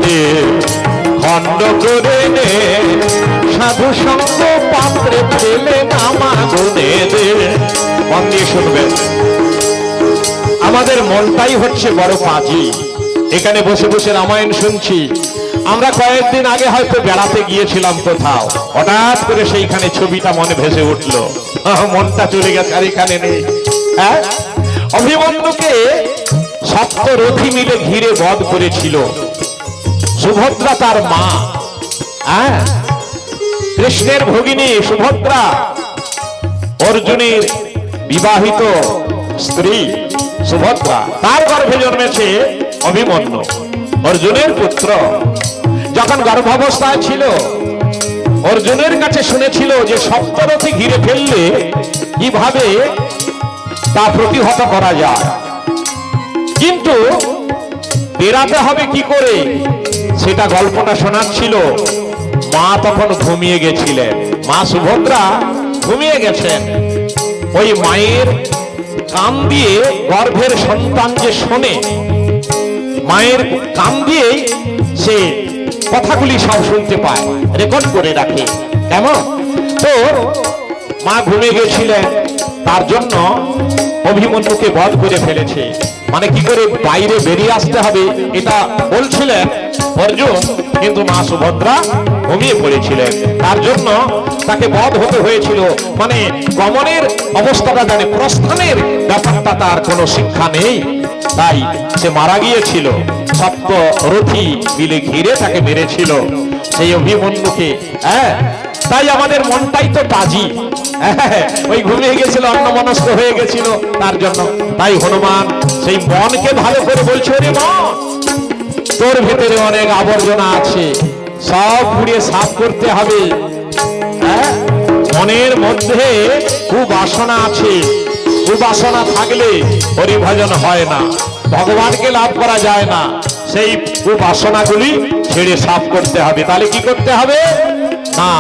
দে খণ্ড করে নে সাধু সঙ্গ পাত্রে ফেলে নামা গুনে দে। মন দিয়ে শুনবেন, আমাদের মনটাই হচ্ছে বড় পাজি। এখানে বসে বসে রামায়ণ শুনছি। আমরা কয়েকদিন আগে হয়তো বেড়াতে গিয়েছিলাম কোথাও, হঠাৎ করে সেইখানে ছবিটা মনে ভেসে উঠলো, মনটা চলে গেছে আর এখানে নেই। হ্যাঁ, অভিমন্যুকে সপ্তরথী মিলে ঘিরে বধ করেছিল সুভদ্রা তার মা। হ্যাঁ, কৃষ্ণের ভগিনী সুভদ্রা অর্জুনের বিবাহিত স্ত্রী সুভদ্রা, তার গর্ভে জন্মেছে অভিমন্যু, অর্জুনের পুত্র। যখন গর্ভাবস্থায় ছিল অর্জুনের কাছে শুনেছিল যে সপ্তরথী ঘিরে ফেললে কিভাবে তা প্রতিহত করা যায়, কিন্তু বেরাতে হবে কি করে সেটা গল্পটা শোনাচ্ছিল। মা তখন ঘুমিয়ে গেছিলেন, মা সুভদ্রা ঘুমিয়ে গেছেন। ওই মায়ের কান দিয়ে গর্ভের সন্তান যে শোনে, মায়ের কান দিয়ে সে কথাগুলি সব শুনতে পায়, রেকর্ড করে রাখে। কেমন তো মা ঘুমিয়ে গেছিলেন, তার জন্য অভিমন্যুকে বধ করে ফেলেছে। মানে কি করে বাইরে বেরিয়ে আসতে হবে এটা বলছিলেন অর্জুন, কিন্তু মা সুভদ্রা ঘুমিয়ে পড়েছিলেন, তার জন্য তাকে বধ হতে হয়েছিল। মানে গমনের অবস্থাটা জানে, প্রস্থানের ব্যাপারটা তার কোনো শিক্ষা নেই, তাই সে মারা গিয়েছিল। সপ্তরথী মিলে ঘিরে তাকে মেরেছিল সেই অভিমন্যুকে। হ্যাঁ, তাই আমাদের মনটাই তো পাজি। ওই ঘুমিয়ে গেছিল, অন্যমনস্ক হয়ে গেছিল, তার জন্য। তাই হনুমান সেই মনকে ভালো করে বলছে, রে মন, তোর ভেতরে অনেক আবর্জনা আছে, সব পুড়িয়ে সাফ করতে হবে। মনের মধ্যে কুবাসনা আছে, কুবাসনা থাকলে হরিভজন হয় না, ভগবানকে লাভ করা যায় না। সেই কুবাসনাগুলি ছেড়ে সাফ করতে হবে। তাহলে কি করতে হবে না